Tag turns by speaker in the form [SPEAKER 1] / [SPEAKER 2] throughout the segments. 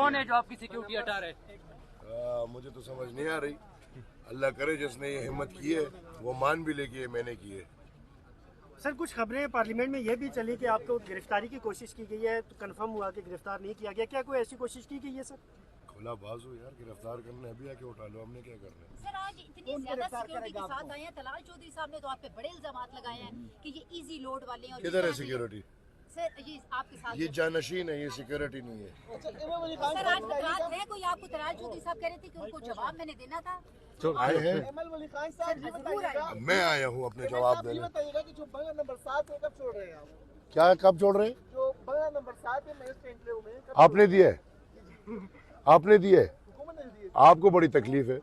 [SPEAKER 1] کون ہے جو آپ کی سیکیورٹی ہٹا رہے ہیں؟
[SPEAKER 2] مجھے تو سمجھ نہیں آ رہی. اللہ کرے جس نے یہ ہمت کی ہے وہ مان بھی لے کہ میں نے کی ہے.
[SPEAKER 3] سر کچھ خبریں پارلیمنٹ میں یہ بھی چلی کہ آپ کو گرفتاری کی کوشش کی گئی ہے, تو کنفرم ہوا کہ گرفتار نہیں کیا گیا, کیا کوئی ایسی کوشش کی گئی ہے سر؟
[SPEAKER 2] کھلا باز ہو یار, گرفتار کرنا ہے ابھی آ کے اٹھا لو, ہم نے کیا کرنا ہے.
[SPEAKER 4] سر آج اتنی زیادہ سیکیورٹی کے ساتھ آئے ہیں, طلال چودھری صاحب نے تو آپ پہ بڑے الزامات لگائے ہیں کہ یہ ایزی لوڈ والے ہیں.
[SPEAKER 2] کدھر ہے سیکیورٹی؟
[SPEAKER 4] سر یہ آپ کے ساتھ
[SPEAKER 2] یہ جانشین ہے, یہ سیکیورٹی نہیں ہے.
[SPEAKER 4] سر آج رات ہے کوئی آپ کو طلال چودھری صاحب کہہ رہے تھے کہ ان کو جواب میں نے دینا تھا.
[SPEAKER 2] آئے ہیں,
[SPEAKER 4] سر ضرور آئے.
[SPEAKER 2] میں آیا ہوں اپنے جواب دینے.
[SPEAKER 5] جو بنگلہ نمبر 7 ہے کب چھوڑ رہے ہیں آپ؟
[SPEAKER 2] کیا کب چھوڑ رہے ہیں؟
[SPEAKER 5] جو بنگلہ نمبر 7 ہے میجسٹریٹ انکلیو میں
[SPEAKER 2] آپ نے دیا ہے, آپ نے دیا ہے, آپ کو بڑی تکلیف ہے,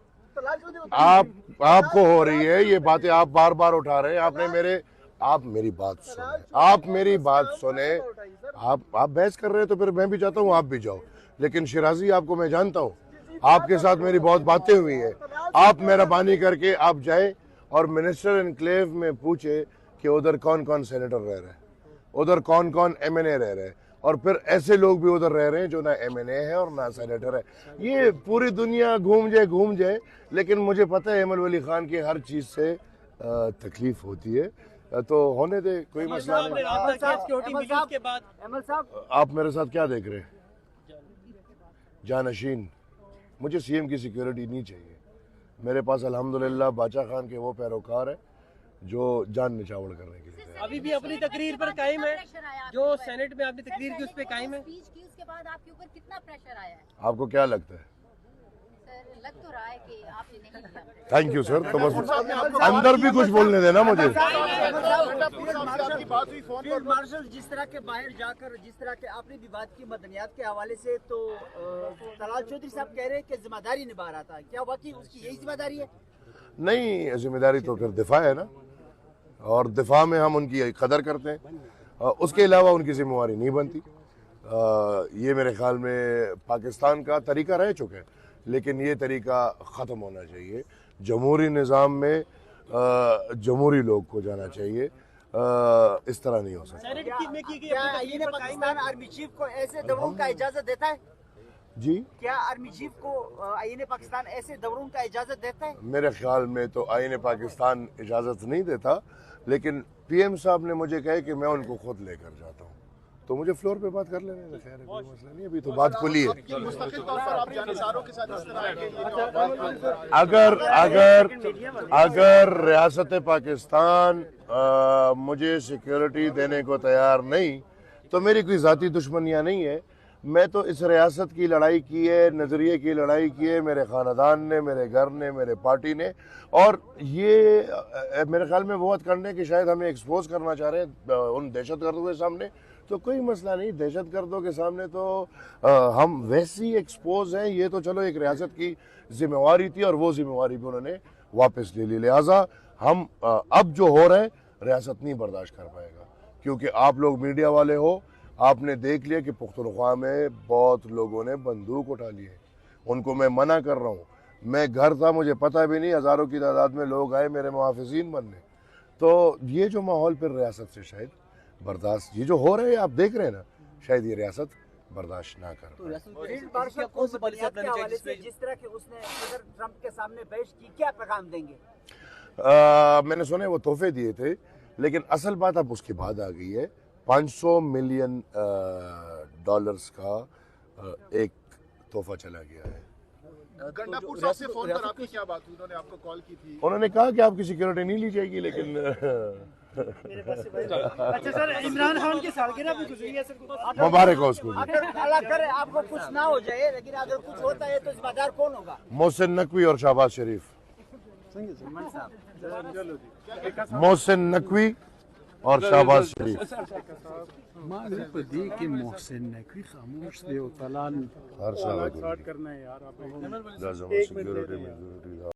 [SPEAKER 2] آپ کو ہو رہی ہے یہ باتیں, آپ بار بار اٹھا رہے ہیں. آپ نے آپ میری بات سنیں, آپ میری بات سنیں. آپ بحث کر رہے ہیں تو پھر میں بھی چاہتا ہوں آپ بھی جاؤ, لیکن شیرازی آپ کو میں جانتا ہوں, آپ کے ساتھ میری بہت باتیں ہوئی ہیں. آپ مہربانی کر کے آپ جائیں اور منسٹر انکلیو میں پوچھے کہ ادھر کون کون سینیٹر رہ رہے ہیں, ادھر کون کون ایم این اے رہ رہے ہیں, اور پھر ایسے لوگ بھی ادھر رہ رہے ہیں جو نہ ایم این اے ہے اور نہ سینیٹر ہے. یہ پوری دنیا گھوم جائے, لیکن مجھے پتہ ہے احمد ولی خان کی ہر چیز سے تکلیف ہوتی ہے, تو ہونے دے, کوئی مسئلہ نہیں. آپ میرے ساتھ کیا دیکھ رہے ہیں؟ جانشین. مجھے سی ایم کی سیکیورٹی نہیں چاہیے. میرے پاس الحمدللہ باچا خان کے وہ پیروکار ہیں جو جان نچاور کرنے کے لیے.
[SPEAKER 1] ابھی بھی اپنی تقریر پر قائم ہے, جو سینٹ میں آپ نے تقریر کی اس پہ قائم ہے.
[SPEAKER 4] اس کے بعد آپ کے اوپر کتنا پریشر آیا ہے؟
[SPEAKER 2] آپ کو کیا لگتا ہے؟
[SPEAKER 4] سر لگ تو رہا ہے کہ آپ نے نہیں کیا.
[SPEAKER 2] Thank you sir. تو بس اندر بھی کچھ بولنے دینا مجھے.
[SPEAKER 6] فیلڈ مارشل جس طرح کے باہر جا کر جس طرح کے آپ نے بھی بات کی مدنیات کے حوالے سے, تو طلال چودھری صاحب کہہ رہے ہیں کہ ذمہ داری نبھا رہا تھا, کیا واقعی اس کی یہی ذمہ داری ہے؟
[SPEAKER 2] نہیں, ذمہ داری تو پھر دفاع ہے نا, اور دفاع میں ہم ان کی قدر کرتے ہیں. اس کے علاوہ ان کی ذمہ داری نہیں بنتی. یہ میرے خیال میں پاکستان کا طریقہ رہ چکا ہے, لیکن یہ طریقہ ختم ہونا چاہیے. جمہوری نظام میں جمہوری لوگ کو جانا چاہیے, اس طرح نہیں ہو سکتا.
[SPEAKER 6] کیا آئین پاکستان آرمی چیف کو ایسے دوروں کا اجازت دیتا ہے؟
[SPEAKER 2] جی,
[SPEAKER 6] کیا آرمی چیف کو آئین پاکستان ایسے دوروں کا اجازت دیتا ہے؟
[SPEAKER 2] میرے خیال میں تو آئین پاکستان اجازت نہیں دیتا, لیکن پی ایم صاحب نے مجھے کہے کہ میں ان کو خود لے کر جاتا ہوں, تو مجھے فلور پہ بات کر لینے میں خیر ہے, کوئی مسئلہ نہیں. ابھی تو بات کھلی ہے. اگر ریاست پاکستان مجھے سیکیورٹی دینے کو تیار نہیں, تو میری کوئی ذاتی دشمنیاں نہیں ہے. میں تو اس ریاست کی لڑائی کی ہے, نظریے کی لڑائی کی ہے, میرے خاندان نے, میرے گھر نے, میرے پارٹی نے. اور یہ میرے خیال میں بہت کرنے کہ شاید ہمیں ایکسپوز کرنا چاہ رہے ہیں ان دہشت گردوں کے سامنے, تو کوئی مسئلہ نہیں. دہشت گردوں کے سامنے تو ہم ویسے ہی ایکسپوز ہیں. یہ تو چلو ایک ریاست کی ذمہ داری تھی, اور وہ ذمہ داری بھی انہوں نے واپس لے لی. لہٰذا ہم اب جو ہو رہے ہیں ریاست نہیں برداشت کر پائے گا, کیونکہ آپ لوگ میڈیا والے ہو, آپ نے دیکھ لیا کہ پختونخوا میں بہت لوگوں نے بندوق اٹھا لی ہے. ان کو میں منع کر رہا ہوں. میں گھر تھا, مجھے پتہ بھی نہیں, ہزاروں کی تعداد میں لوگ آئے میرے محافظین بننے. تو یہ جو ماحول پھر ریاست سے شاید برداشت, یہ جو ہو رہے ہیں آپ دیکھ رہے ہیں نا, شاید یہ ریاست برداشت نہ کر پائے.
[SPEAKER 6] فیلڈ مارشل کو مدنیات کے حوالے سے جس طرح کہ اس نے صدر ٹرمپ کے سامنے بحث کی, کیا پیغام دیں گے؟
[SPEAKER 2] میں نے سنا وہ تحفے دیے تھے, لیکن اصل بات اب اس کے بعد آ گئی ہے. $500 ملین کا ایک تحفہ چلا گیا ہے.
[SPEAKER 5] گنڈاپور صاحب سے فون پر آپ کی کیا بات ہوئی؟ انہوں نے آپ کو کال کی تھی,
[SPEAKER 2] انہوں نے کہا کہ آپ کی سیکیورٹی نہیں لی جائے گی, لیکن
[SPEAKER 3] اچھا سر, عمران خان کی سالگرہ بھی گزری ہے سر,
[SPEAKER 2] مبارک ہو اس کو.
[SPEAKER 6] اللہ کرے آپ کو کچھ نہ ہو جائے, لیکن اگر کچھ ہوتا ہے تو ذمہ دار کون ہوگا؟
[SPEAKER 2] محسن نقوی اور شہباز شریف. محسن نقوی اور شہباز شریف.
[SPEAKER 7] محسن نقوی خاموش دے, طلال
[SPEAKER 2] ہر سال کرنا ہے یار, آپ